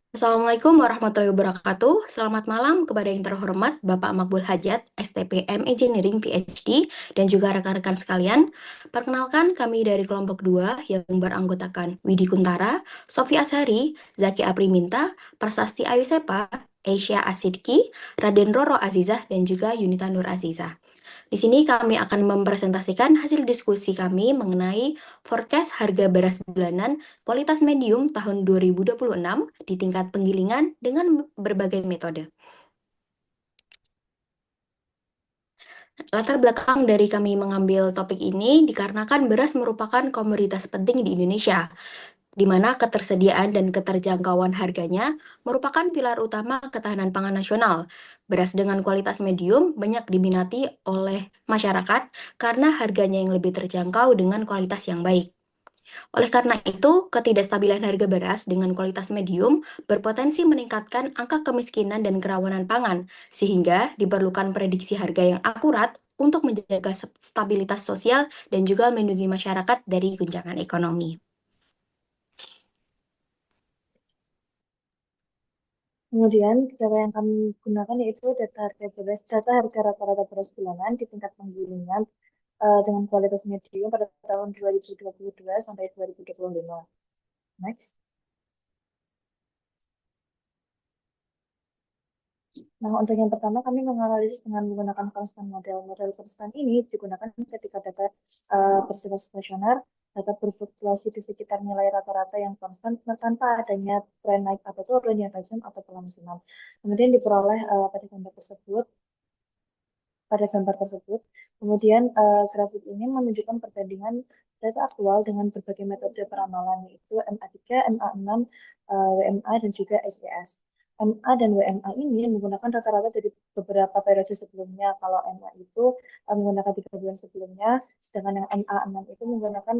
Assalamualaikum warahmatullahi wabarakatuh. Selamat malam kepada yang terhormat Bapak Makbul Hajat, STPM Engineering PhD, dan juga rekan-rekan sekalian. Perkenalkan kami dari kelompok 2 yang beranggotakan Widi Kuntara, Sofi Ashari, Zaki Apriminta, Prasasti Ayu Sepa, Asia Asidki, Raden Roro Azizah, dan juga Yunita Nur Azizah. Di sini kami akan mempresentasikan hasil diskusi kami mengenai forecast harga beras bulanan kualitas medium tahun 2026 di tingkat penggilingan dengan berbagai metode. Latar belakang dari kami mengambil topik ini dikarenakan beras merupakan komoditas penting di Indonesia, di mana ketersediaan dan keterjangkauan harganya merupakan pilar utama ketahanan pangan nasional. Beras dengan kualitas medium banyak diminati oleh masyarakat karena harganya yang lebih terjangkau dengan kualitas yang baik. Oleh karena itu, ketidakstabilan harga beras dengan kualitas medium berpotensi meningkatkan angka kemiskinan dan kerawanan pangan, sehingga diperlukan prediksi harga yang akurat untuk menjaga stabilitas sosial dan juga melindungi masyarakat dari guncangan ekonomi. Kemudian cara yang kami gunakan yaitu data harga rata-rata beras bulanan di tingkat penggilingan dengan kualitas medium pada tahun 2022 sampai 2025. Next. Nah, untuk yang pertama kami menganalisis dengan menggunakan konstan model. Model konstan ini digunakan ketika data bersifat stasioner, data berfluktuasi di sekitar nilai rata-rata yang konstan tanpa adanya tren naik atau turun yang tajam atau kelangsungan. Kemudian diperoleh pada gambar tersebut. Kemudian grafik ini menunjukkan perbandingan data aktual dengan berbagai metode peramalan yaitu MA3, MA6, WMA, dan juga SES. MA dan WMA ini menggunakan rata-rata dari beberapa periode sebelumnya. Kalau MA itu menggunakan 3 bulan sebelumnya, sedangkan yang MA6 itu menggunakan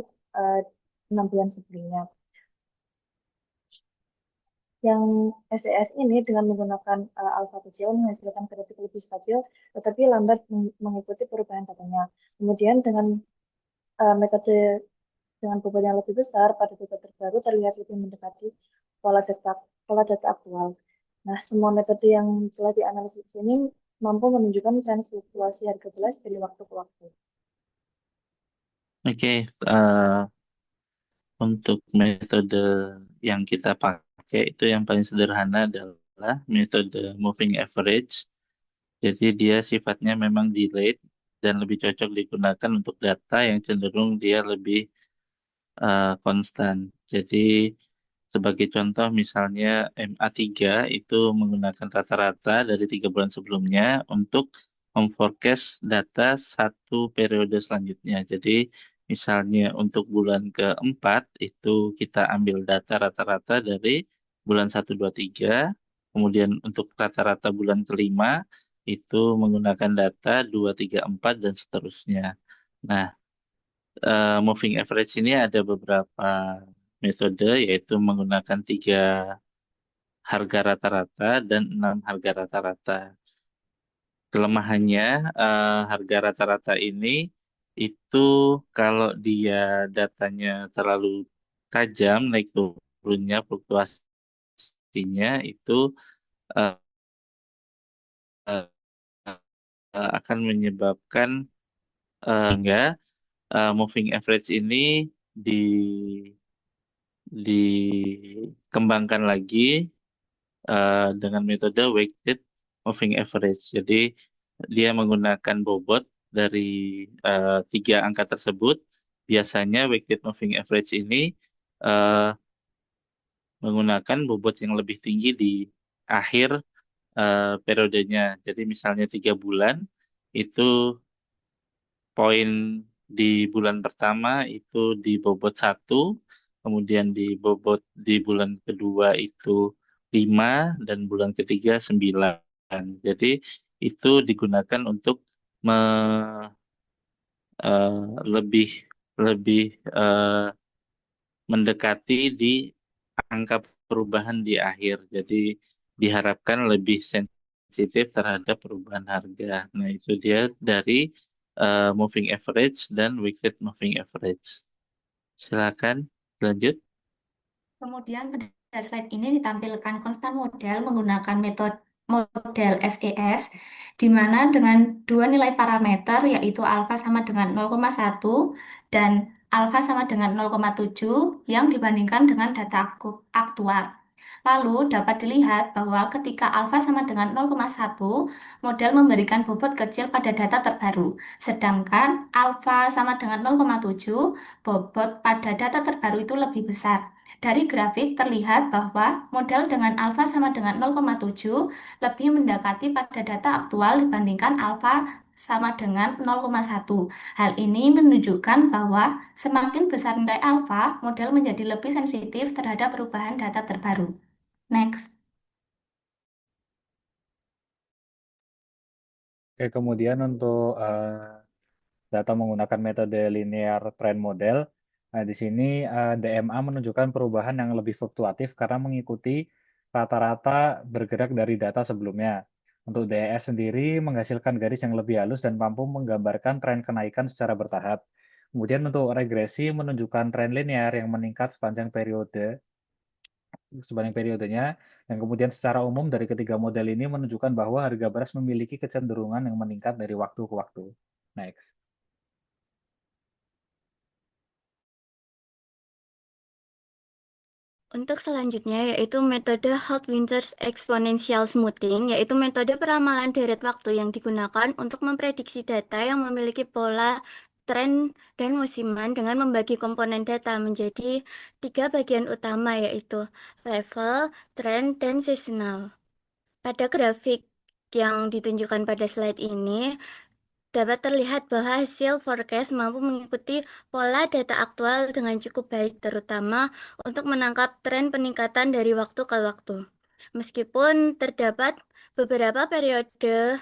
6 bulan sebelumnya. Yang SES ini dengan menggunakan alpha kecil menghasilkan grafik lebih stabil, tetapi lambat mengikuti perubahan datanya. Kemudian dengan metode dengan bobot yang lebih besar pada data terbaru terlihat lebih mendekati pola data pola data aktual. Nah, semua metode yang telah dianalisis ini mampu menunjukkan tren fluktuasi harga beras dari waktu ke waktu. Oke, untuk metode yang kita pakai itu yang paling sederhana adalah metode moving average. Jadi dia sifatnya memang delayed dan lebih cocok digunakan untuk data yang cenderung dia lebih konstan. Jadi sebagai contoh misalnya MA3 itu menggunakan rata-rata dari 3 bulan sebelumnya untuk memforecast data satu periode selanjutnya. Jadi misalnya untuk bulan keempat itu kita ambil data rata-rata dari bulan 1, 2, 3. Kemudian untuk rata-rata bulan kelima itu menggunakan data 2, 3, 4 dan seterusnya. Nah, moving average ini ada beberapa metode, yaitu menggunakan 3 harga rata-rata dan 6 harga rata-rata. Kelemahannya, harga rata-rata ini itu kalau dia datanya terlalu tajam, naik turunnya, fluktuasinya itu eh, eh, akan menyebabkan enggak moving average ini di dikembangkan lagi dengan metode weighted moving average. Jadi dia menggunakan bobot dari 3 angka tersebut. Biasanya weighted moving average ini eh, menggunakan bobot yang lebih tinggi di akhir periodenya. Jadi misalnya 3 bulan itu poin di bulan pertama itu di bobot 1, kemudian di bobot di bulan kedua itu 5, dan bulan ketiga 9. Jadi itu digunakan untuk me- eh, lebih lebih eh, mendekati di angka perubahan di akhir. Jadi diharapkan lebih sensitif terhadap perubahan harga. Nah, itu dia dari moving average dan weighted moving average. Silakan lanjut. Kemudian Pada slide ini ditampilkan konstan model menggunakan metode model SES, di mana dengan dua nilai parameter yaitu alfa sama dengan 0,1 dan alfa sama dengan 0,7 yang dibandingkan dengan data aktual. Lalu dapat dilihat bahwa ketika alfa sama dengan 0,1, model memberikan bobot kecil pada data terbaru, sedangkan alfa sama dengan 0,7, bobot pada data terbaru itu lebih besar. Dari grafik terlihat bahwa model dengan alfa sama dengan 0,7 lebih mendekati pada data aktual dibandingkan alfa sama dengan 0,1. Hal ini menunjukkan bahwa semakin besar nilai alfa, model menjadi lebih sensitif terhadap perubahan data terbaru. Next. Oke, kemudian untuk data menggunakan metode linear trend model. Nah, di sini DMA menunjukkan perubahan yang lebih fluktuatif karena mengikuti rata-rata bergerak dari data sebelumnya. Untuk DES sendiri menghasilkan garis yang lebih halus dan mampu menggambarkan tren kenaikan secara bertahap. Kemudian untuk regresi menunjukkan tren linear yang meningkat sepanjang periodenya, dan kemudian secara umum dari ketiga model ini menunjukkan bahwa harga beras memiliki kecenderungan yang meningkat dari waktu ke waktu. Next. Untuk selanjutnya yaitu metode Hot-Winters Exponential Smoothing, yaitu metode peramalan deret waktu yang digunakan untuk memprediksi data yang memiliki pola, tren, dan musiman dengan membagi komponen data menjadi 3 bagian utama yaitu level, tren, dan seasonal. Pada grafik yang ditunjukkan pada slide ini, dapat terlihat bahwa hasil forecast mampu mengikuti pola data aktual dengan cukup baik, terutama untuk menangkap tren peningkatan dari waktu ke waktu. Meskipun terdapat beberapa periode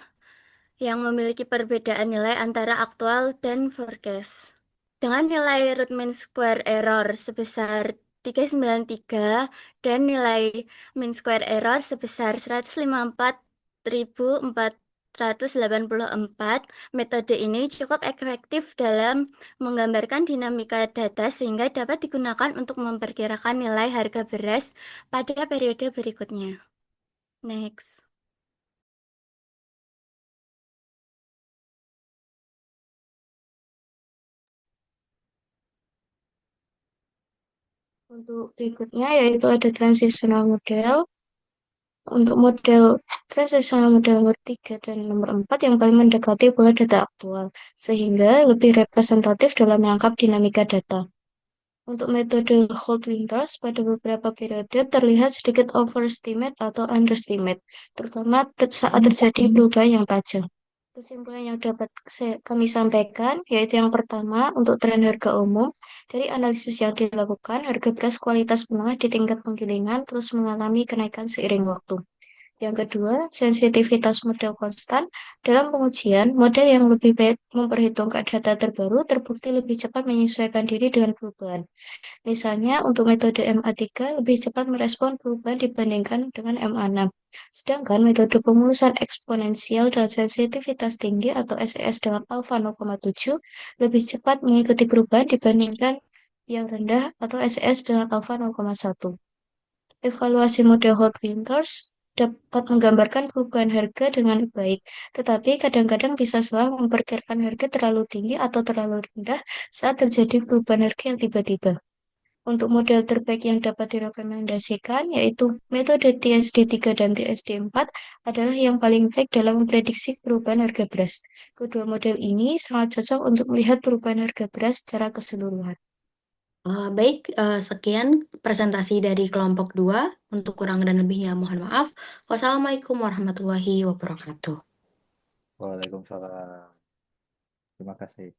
yang memiliki perbedaan nilai antara aktual dan forecast. Dengan nilai root mean square error sebesar 393 dan nilai mean square error sebesar 154.484, metode ini cukup efektif dalam menggambarkan dinamika data sehingga dapat digunakan untuk memperkirakan nilai harga beras pada periode berikutnya. Next. Untuk berikutnya yaitu ada transitional model. Untuk model transitional model nomor 3 dan nomor 4 yang paling mendekati pola data aktual, sehingga lebih representatif dalam menangkap dinamika data. Untuk metode Holt-Winters pada beberapa periode terlihat sedikit overestimate atau underestimate, terutama saat terjadi perubahan yang tajam. Kesimpulan yang dapat kami sampaikan yaitu yang pertama, untuk tren harga umum, dari analisis yang dilakukan, harga beras kualitas menengah di tingkat penggilingan terus mengalami kenaikan seiring waktu. Yang kedua, sensitivitas model konstan. Dalam pengujian, model yang lebih baik memperhitungkan data terbaru terbukti lebih cepat menyesuaikan diri dengan perubahan. Misalnya, untuk metode MA3 lebih cepat merespon perubahan dibandingkan dengan MA6. Sedangkan metode pemulusan eksponensial dan sensitivitas tinggi atau SES dengan alfa 0,7 lebih cepat mengikuti perubahan dibandingkan yang rendah atau SES dengan alfa 0,1. Evaluasi model Hot Winters dapat menggambarkan perubahan harga dengan baik, tetapi kadang-kadang bisa salah memperkirakan harga terlalu tinggi atau terlalu rendah saat terjadi perubahan harga yang tiba-tiba. Untuk model terbaik yang dapat direkomendasikan yaitu metode TSD3 dan TSD4 adalah yang paling baik dalam memprediksi perubahan harga beras. Kedua model ini sangat cocok untuk melihat perubahan harga beras secara keseluruhan. Baik, sekian presentasi dari kelompok 2. Untuk kurang dan lebihnya mohon maaf. Wassalamualaikum warahmatullahi wabarakatuh. Waalaikumsalam. Terima kasih.